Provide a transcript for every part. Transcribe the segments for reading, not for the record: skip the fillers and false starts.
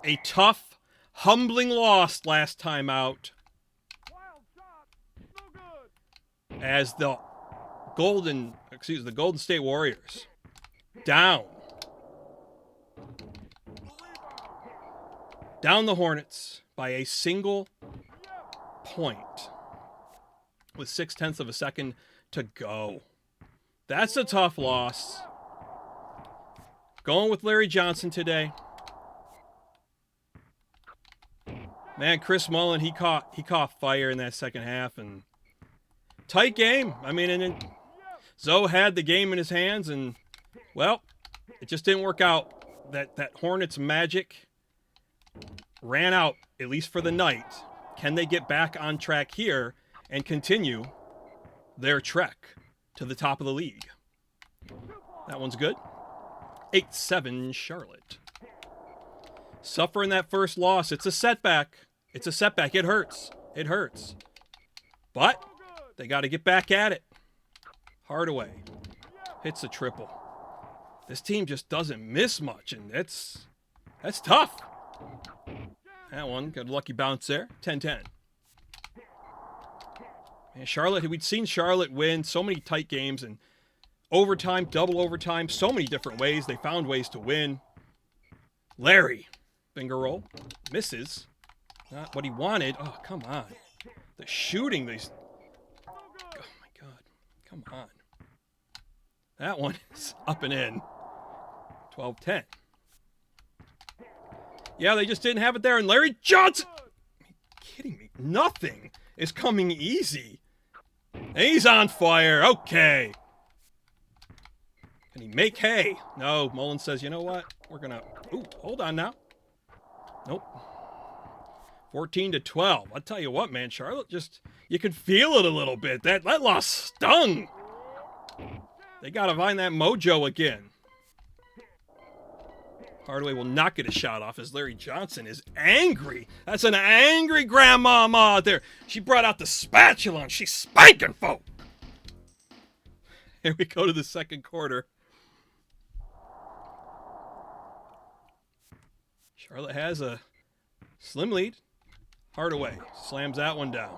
A tough, humbling loss last time out as the Golden State Warriors down the Hornets by a single point with 0.6 of a second to go. That's a tough loss. Going with Larry Johnson today. Man, Chris Mullin, he caught fire in that second half, and tight game. I mean, and Zoe had the game in his hands, and well, it just didn't work out. That Hornets magic ran out, at least for the night. Can they get back on track here and continue their trek to the top of the league? That one's good. 8-7 Charlotte. Suffering that first loss. It's a setback. It's a setback. It hurts. It hurts. But they got to get back at it. Hardaway hits a triple. This team just doesn't miss much, and that's tough. That one, got a lucky bounce there. 10-10. Man, Charlotte, we'd seen Charlotte win so many tight games, and overtime, double overtime, so many different ways. They found ways to win. Larry, finger roll, misses. Not what he wanted. Oh, come on. The shooting, these... Oh, my God. Come on. That one is up and in. 12-10. Yeah, they just didn't have it there. And Larry Johnson... Are you kidding me? Nothing is coming easy. And he's on fire. Okay. Can he make hay? No, Mullin says, you know what? We're going to... Ooh, hold on now. Nope. 14-12. I'll tell you what, man. Charlotte just... You can feel it a little bit. That loss stung. They got to find that mojo again. Hardaway will not get a shot off as Larry Johnson is angry. That's an angry grandmama out there. She brought out the spatula and she's spanking folk. Here we go to the second quarter. Charlotte has a slim lead. Hardaway slams that one down.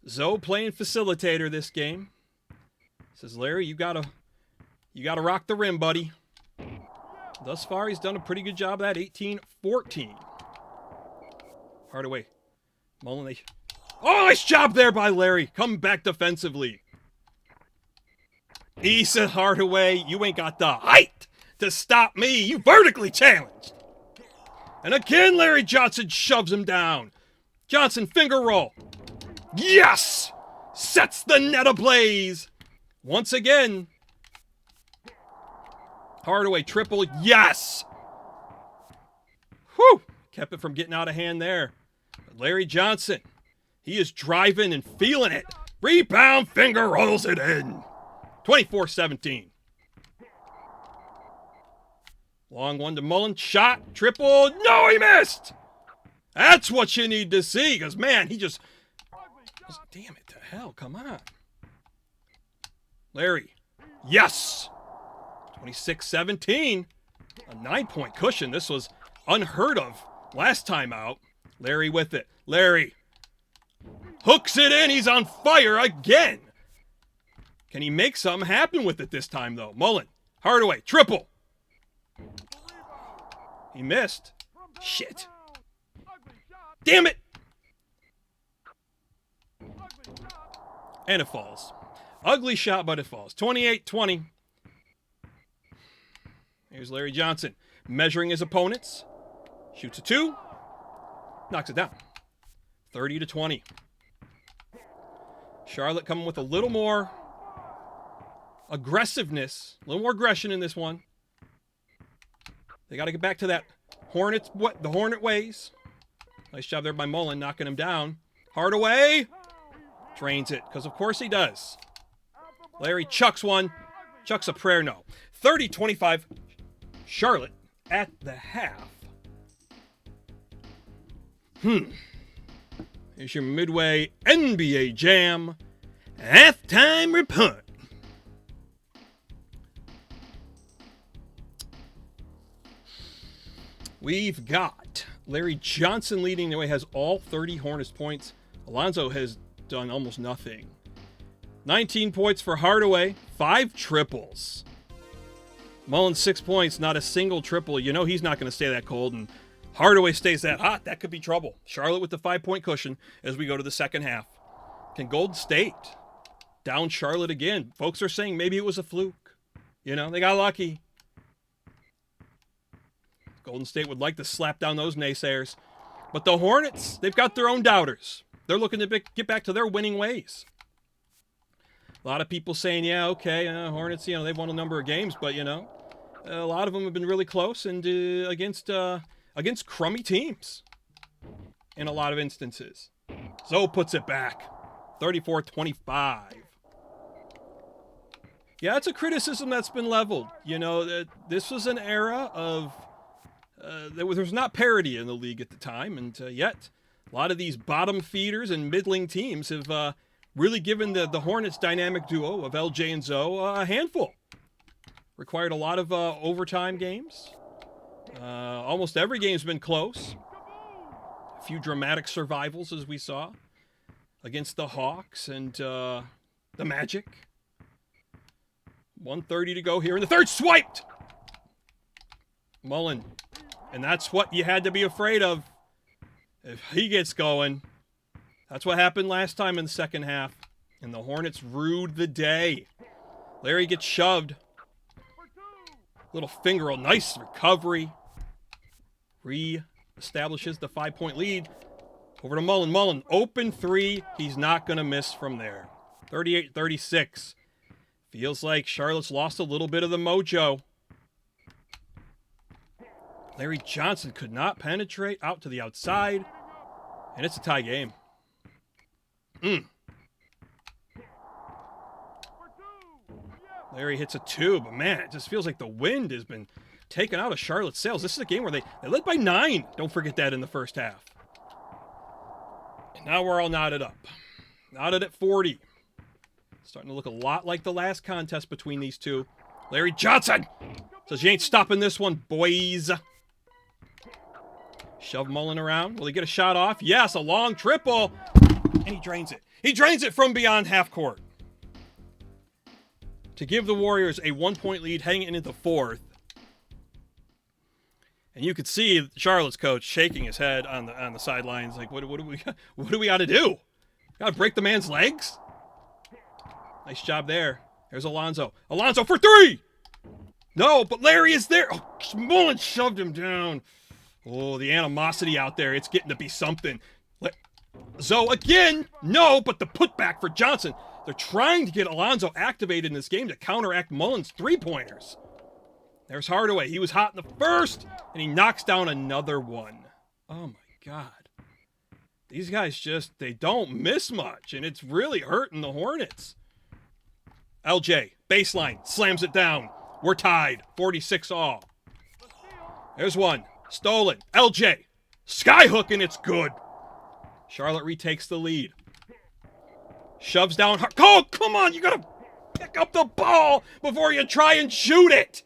Zoe playing facilitator this game. Says, Larry, you gotta rock the rim, buddy. Thus far, he's done a pretty good job of that. 18-14. Hardaway. Mullin. Oh, nice job there by Larry. Coming back defensively. He said, Hardaway, you ain't got the height to stop me. You vertically challenged. And again, Larry Johnson shoves him down. Johnson finger roll. Yes! Sets the net ablaze. Once again. Hardaway triple. Yes! Whew! Kept it from getting out of hand there. But Larry Johnson, he is driving and feeling it. Rebound, finger rolls it in. 24-17. Long one to Mullin. Shot. Triple. No, he missed. That's what you need to see. Because, man, he just... Damn it to hell. Come on. Larry. Yes. 26-17. A 9-point cushion. This was unheard of last time out. Larry with it. Larry. Hooks it in. He's on fire again. Can he make something happen with it this time, though? Mullin. Hardaway. Triple. He missed. Shit. Damn it. And it falls. Ugly shot, but it falls. 28-20. Here's Larry Johnson measuring his opponents. Shoots a 2. Knocks it down. 30-20. Charlotte coming with a little more aggressiveness. A little more aggression in this one. They got to get back to that the Hornet ways. Nice job there by Mullin, knocking him down. Hardaway drains it, because of course he does. Larry chucks one. Chucks a prayer, no. 30-25, Charlotte at the half. Here's your midway NBA Jam halftime report. We've got Larry Johnson leading the way, has all 30 Hornets points. Alonzo has done almost nothing. 19 points for Hardaway, 5 triples. Mullin 6 points, not a single triple. You know he's not going to stay that cold, and Hardaway stays that hot. That could be trouble. Charlotte with the 5-point cushion as we go to the second half. Can Golden State down Charlotte again? Folks are saying maybe it was a fluke. You know, they got lucky. Golden State would like to slap down those naysayers. But the Hornets, they've got their own doubters. They're looking to get back to their winning ways. A lot of people saying, yeah, okay, Hornets, they've won a number of games, but, a lot of them have been really close and against crummy teams in a lot of instances. Zoe puts it back. 34-25. Yeah, it's a criticism that's been leveled. This was an era of... there was not parity in the league at the time, and yet a lot of these bottom feeders and middling teams have really given the Hornets dynamic duo of LJ and Zoe a handful. Required a lot of overtime games. Almost every game's been close. A few dramatic survivals, as we saw, against the Hawks and the Magic. 1:30 to go here in the third. Swiped! Mullin. And that's what you had to be afraid of. If he gets going. That's what happened last time in the second half. And the Hornets ruled the day. Larry gets shoved. Little finger roll. Nice recovery. Re-establishes the 5-point lead. Over to Mullin. Mullin, open three. He's not going to miss from there. 38-36. Feels like Charlotte's lost a little bit of the mojo. Larry Johnson could not penetrate out to the outside. And it's a tie game. Larry hits a 2, but man, it just feels like the wind has been taken out of Charlotte's sails. This is a game where they led by 9. Don't forget that in the first half. And now we're all knotted up. Knotted at 40. Starting to look a lot like the last contest between these two. Larry Johnson says, you ain't stopping this one, boys. Shove Mullin around. Will he get a shot off? Yes, a long triple. And he drains it. He drains it from beyond half court. To give the Warriors a 1-point lead heading into the fourth. And you could see Charlotte's coach shaking his head on the sidelines. Like, what do we got to do? Got to break the man's legs? Nice job there. There's Alonzo. Alonzo for 3! No, but Larry is there. Oh, Mullin shoved him down. Oh, the animosity out there. It's getting to be something. Zoe again. No, but the putback for Johnson. They're trying to get Alonzo activated in this game to counteract Mullin's 3-pointers. There's Hardaway. He was hot in the first, and he knocks down another one. Oh, my God. These guys they don't miss much, and it's really hurting the Hornets. LJ, baseline, slams it down. We're tied, 46 all. There's one, stolen. LJ, skyhook, and it's good. Charlotte retakes the lead. Shoves down. Oh, come on, you gotta pick up the ball before you try and shoot it.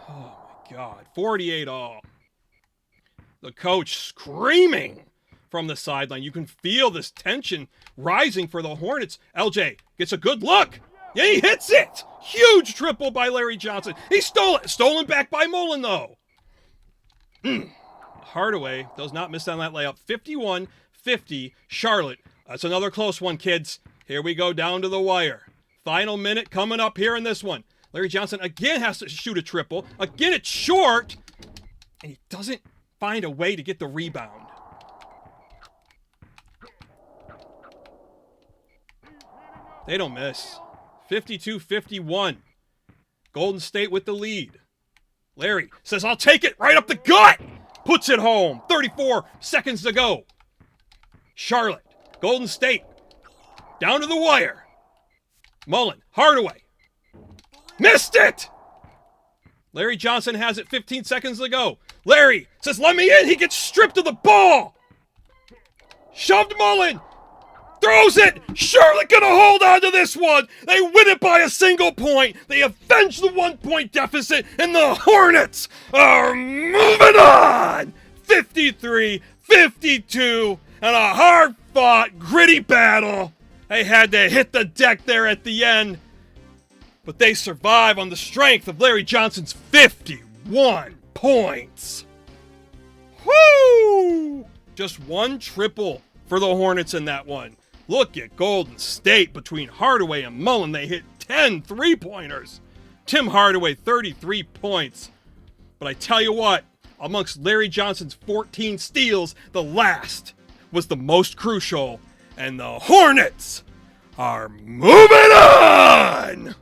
Oh, my God, 48 all. The coach screaming from the sideline. You can feel this tension rising for the Hornets. LJ gets a good look. Yeah, he hits it. Huge triple by Larry Johnson. He stole it. Stolen back by Mullin, though. Hardaway does not miss on that layup. 51-50, Charlotte. That's another close one, kids. Here we go down to the wire. Final minute coming up here in this one. Larry Johnson again has to shoot a triple. Again, it's short. And he doesn't find a way to get the rebound. They don't miss. 52-51. Golden State with the lead. Larry says, I'll take it right up the gut. Puts it home. 34 seconds to go. Charlotte. Golden State. Down to the wire. Mullin. Hardaway. Missed it. Larry Johnson has it. 15 seconds to go. Larry says, let me in. He gets stripped of the ball. Shoved Mullin. Throws it! Charlotte gonna hold on to this one! They win it by a single point! They avenge the 1-point deficit, and the Hornets are moving on! 53-52, and a hard-fought, gritty battle. They had to hit the deck there at the end, but they survive on the strength of Larry Johnson's 51 points. Woo! Just one triple for the Hornets in that one. Look at Golden State between Hardaway and Mullin. They hit 10 three-pointers. Tim Hardaway, 33 points. But I tell you what, amongst Larry Johnson's 14 steals, the last was the most crucial. And the Hornets are moving on!